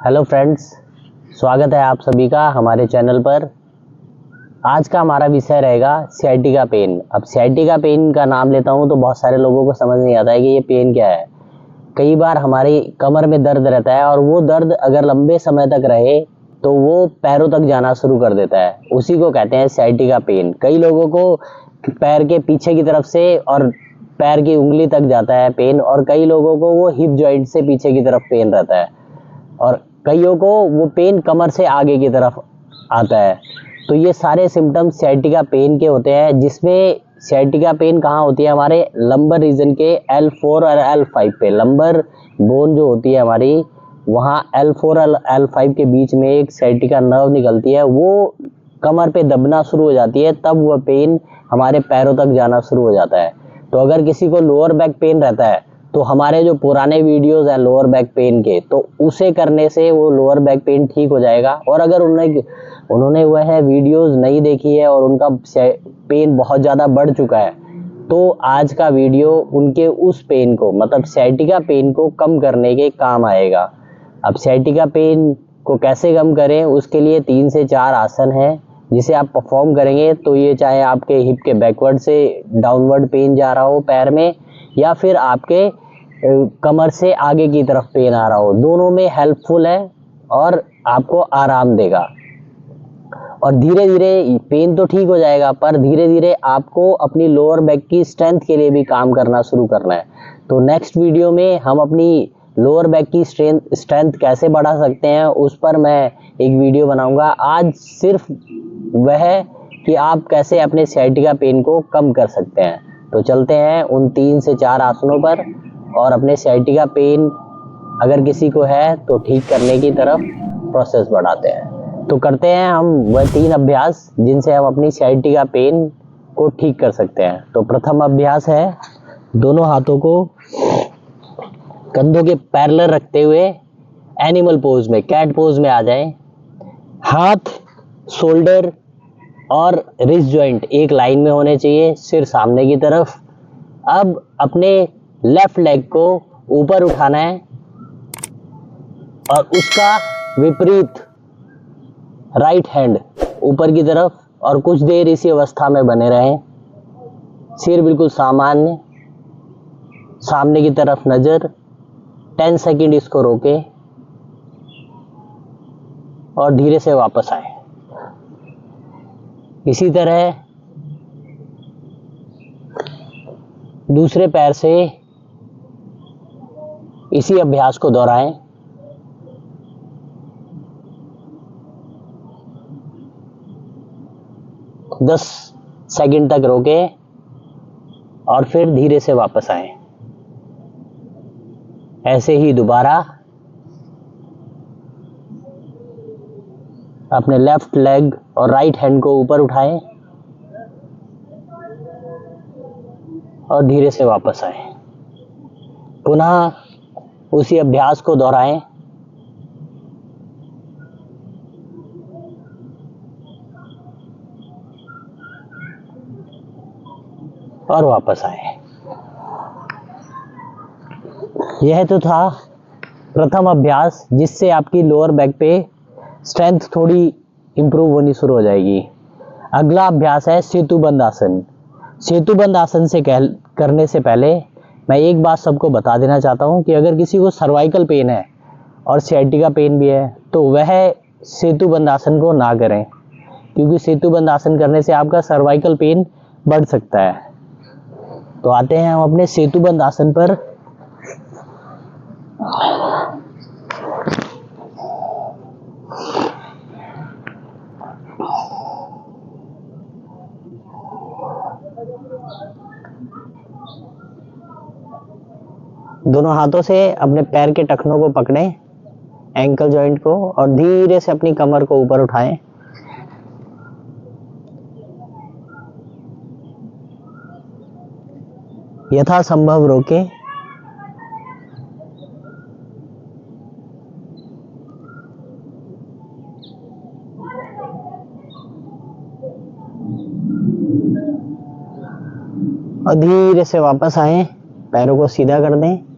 Hello friends, स्वागत है आप सभी का हमारे चैनल पर। आज का हमारा विषय रहेगा सियाटिका पेन। अब सियाटिका पेन का नाम लेता हूं तो बहुत सारे लोगों को समझ नहीं आता है कि ये पेन क्या है। कई बार हमारी कमर में दर्द रहता है और वो दर्द अगर लंबे समय तक रहे तो वो पैरों तक जाना शुरू कर देता है, उसी को कहते हैं सियाटिका पेन। कई लोगों को पैर के पीछे की तरफ से और पैर की उंगली तक जाता है पेन, और कई लोगों को वो हिप जॉइंट से पीछे की तरफ पेन रहता है, और कईयों को वो पेन कमर से आगे की तरफ आता है। तो ये सारे सिम्टम्स सियाटिका पेन के होते हैं, जिसमें सियाटिका पेन कहाँ होती है? हमारे लंबर रीजन के L4 और L5 पे। लंबर बोन जो होती है हमारी, वहाँ L4 और L5 के बीच में एक सियाटिका नर्व निकलती है, वो कमर पे दबना शुरू हो जाती है, तब वह पेन हमारे पैरों तक जाना शुरू हो जाता है। तो अगर किसी को लोअर बैक पेन रहता है तो हमारे जो पुराने वीडियोस हैं लोअर बैक पेन के, तो उसे करने से वो लोअर बैक पेन ठीक हो जाएगा। और अगर उन्होंने वह वीडियोस नहीं देखी है और उनका पेन बहुत ज़्यादा बढ़ चुका है, तो आज का वीडियो उनके उस पेन को, मतलब सियाटिका पेन को कम करने के काम आएगा। अब सियाटिका पेन को कैसे कम करें, उसके लिए 3 से 4 आसन हैं जिसे आप परफॉर्म करेंगे तो ये चाहे आपके हिप के बैकवर्ड से डाउनवर्ड पेन जा रहा हो पैर में, या फिर आपके कमर से आगे की तरफ पेन आ रहा हो, दोनों में हेल्पफुल है और आपको आराम देगा। और धीरे धीरे पेन तो ठीक हो जाएगा, पर धीरे धीरे आपको अपनी लोअर बैक की स्ट्रेंथ के लिए भी काम करना शुरू करना है। तो नेक्स्ट वीडियो में हम अपनी लोअर बैक की स्ट्रेंथ कैसे बढ़ा सकते हैं उस पर मैं एक वीडियो बनाऊंगा। आज सिर्फ वह कि आप कैसे अपने सियाटिका पेन को कम कर सकते हैं। तो चलते हैं उन 3 से 4 आसनों पर और अपने सियाटिका पेन अगर किसी को है तो ठीक करने की तरफ प्रोसेस बढ़ाते हैं। तो करते हैं हम वह 3 अभ्यास जिनसे हम अपनी सियाटिका पेन को ठीक कर सकते हैं। तो प्रथम अभ्यास है, दोनों हाथों को कंधों के पैरेलल रखते हुए एनिमल पोज में, कैट पोज में आ जाएं। हाथ, शोल्डर और रिस्ट जॉइंट एक लाइन में होने चाहिए, सिर सामने की तरफ। अब अपने लेफ्ट लेग को ऊपर उठाना है और उसका विपरीत राइट हैंड ऊपर की तरफ, और कुछ देर इसी अवस्था में बने रहें। सिर बिल्कुल सामान्य, सामने की तरफ नजर। 10 सेकंड इसको रोके और धीरे से वापस आए। इसी तरह दूसरे पैर से इसी अभ्यास को दोहराएं। दस सेकंड तक रोके और फिर धीरे से वापस आए। ऐसे ही दोबारा अपने लेफ्ट लेग और राइट हैंड को ऊपर उठाएं और धीरे से वापस आए। पुनः उसी अभ्यास को दोहराएं। और वापस आए। यह तो था प्रथम अभ्यास, जिससे आपकी लोअर बैक पे स्ट्रेंथ थोड़ी इंप्रूव होनी शुरू हो जाएगी। अगला अभ्यास है सेतुबंद आसन। सेतुबंद आसन से करने से पहले मैं एक बात सबको बता देना चाहता हूं कि अगर किसी को सर्वाइकल पेन है और सियाटिका पेन भी है तो वह सेतुबंद आसन को ना करें, क्योंकि सेतुबंद आसन करने से आपका सर्वाइकल पेन बढ़ सकता है। तो आते हैं हम अपने सेतुबंद आसन पर। दोनों हाथों से अपने पैर के टखनों को पकड़ें, एंकल जॉइंट को, और धीरे से अपनी कमर को ऊपर उठाएं। यथासंभव रोकें। और धीरे से वापस आए, पैरों को सीधा कर दें।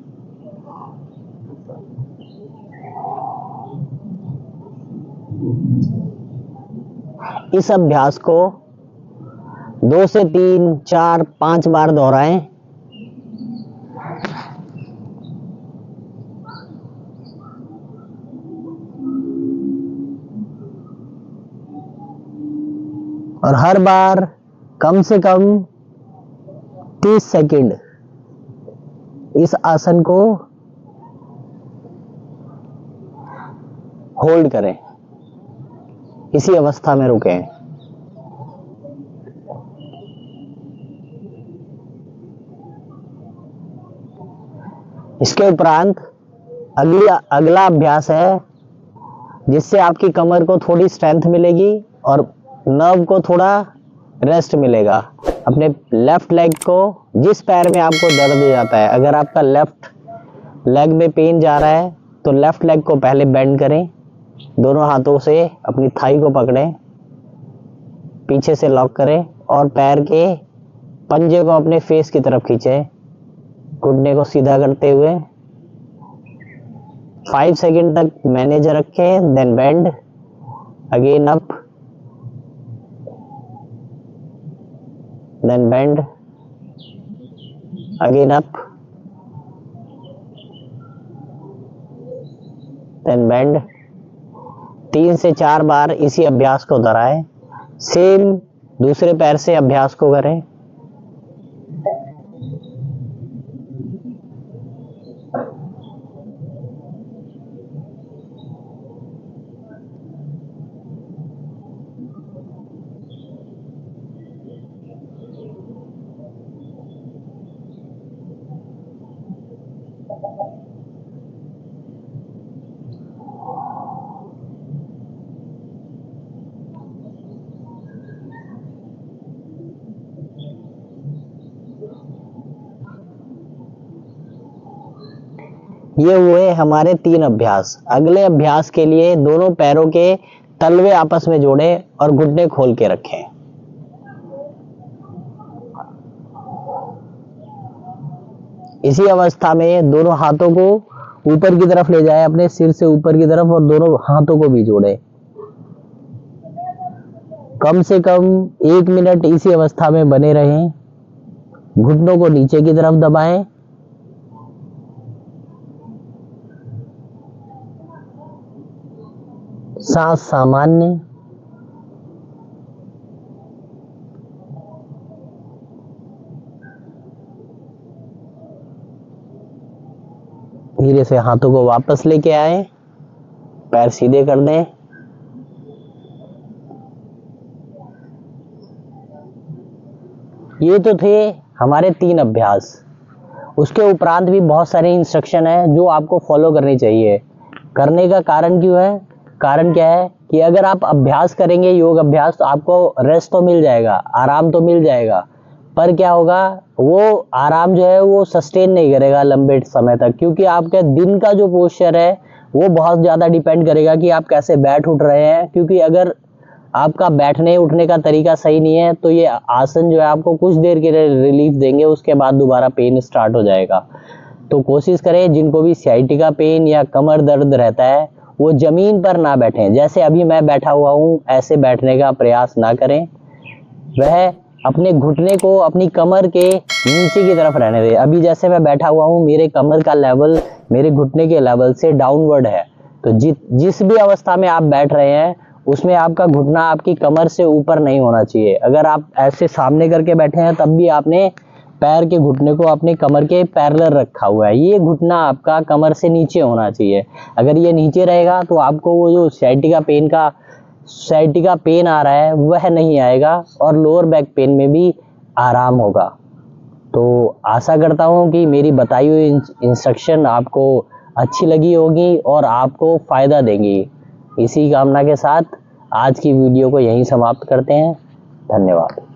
इस अभ्यास को 2 से 3, 4, 5 बार दोहराएं। और हर बार कम से कम 30 सेकंड इस आसन को होल्ड करें, इसी अवस्था में रुकें। इसके उपरांत अगला अभ्यास है जिससे आपकी कमर को थोड़ी स्ट्रेंथ मिलेगी और नर्व को थोड़ा रेस्ट मिलेगा। अपने लेफ्ट लेग को, जिस पैर में आपको दर्द जाता है, अगर आपका लेफ्ट लेग में पेन जा रहा है तो लेफ्ट लेग को पहले बेंड करें, दोनों हाथों से अपनी थाई को पकड़ें, पीछे से लॉक करें और पैर के पंजे को अपने फेस की तरफ खींचें, घुटने को सीधा करते हुए 5 सेकंड तक मैनेज रखें। Then bend again up, then bend again up, then bend. 3 से 4 बार इसी अभ्यास को दोहराएं। सेम दूसरे पैर से अभ्यास को करें। ये हुए हमारे 3 अभ्यास। अगले अभ्यास के लिए दोनों पैरों के तलवे आपस में जोड़ें और घुटने खोल के रखें। इसी अवस्था में दोनों हाथों को ऊपर की तरफ ले जाएं, अपने सिर से ऊपर की तरफ, और दोनों हाथों को भी जोड़ें। कम से कम 1 मिनट इसी अवस्था में बने रहें। घुटनों को नीचे की तरफ दबाएं। सांस सामान्य। धीरे से हाथों को वापस लेके आए, पैर सीधे कर दें। ये तो थे हमारे 3 अभ्यास। उसके उपरांत भी बहुत सारे इंस्ट्रक्शन है जो आपको फॉलो करनी चाहिए। करने का कारण क्यों है? कारण क्या है कि अगर आप अभ्यास करेंगे योग अभ्यास तो आपको रेस्ट तो मिल जाएगा, आराम तो मिल जाएगा, पर क्या होगा, वो आराम जो है वो सस्टेन नहीं करेगा लंबे समय तक, क्योंकि आपके दिन का जो पोस्चर है वो बहुत ज़्यादा डिपेंड करेगा कि आप कैसे बैठ उठ रहे हैं। क्योंकि अगर आपका बैठने उठने का तरीका सही नहीं है तो ये आसन जो है आपको कुछ देर के लिए रिलीफ देंगे, उसके बाद दोबारा पेन स्टार्ट हो जाएगा। तो कोशिश करें जिनको भी sciatica पेन या कमर दर्द रहता है वो जमीन पर ना बैठें। जैसे अभी मैं बैठा हुआ हूँ ऐसे बैठने का प्रयास ना करें। वह अपने घुटने को अपनी कमर के नीचे की तरफ रहने दें। अभी जैसे मैं बैठा हुआ हूँ मेरे कमर का लेवल मेरे घुटने के लेवल से डाउनवर्ड है। तो जिस भी अवस्था में आप बैठ रहे हैं उसमें आपका घुटना आपकी कमर से ऊपर नहीं होना चाहिए। अगर आप ऐसे सामने करके बैठे हैं तब भी आपने पैर के घुटने को अपने कमर के पैरेलल रखा हुआ है। ये घुटना आपका कमर से नीचे होना चाहिए। अगर ये नीचे रहेगा तो आपको वो जो sciatica पेन आ रहा है वह नहीं आएगा और लोअर बैक पेन में भी आराम होगा। तो आशा करता हूँ कि मेरी बताई हुई इंस्ट्रक्शन आपको अच्छी लगी होगी और आपको फ़ायदा देंगी। इसी कामना के साथ आज की वीडियो को यहीं समाप्त करते हैं। धन्यवाद।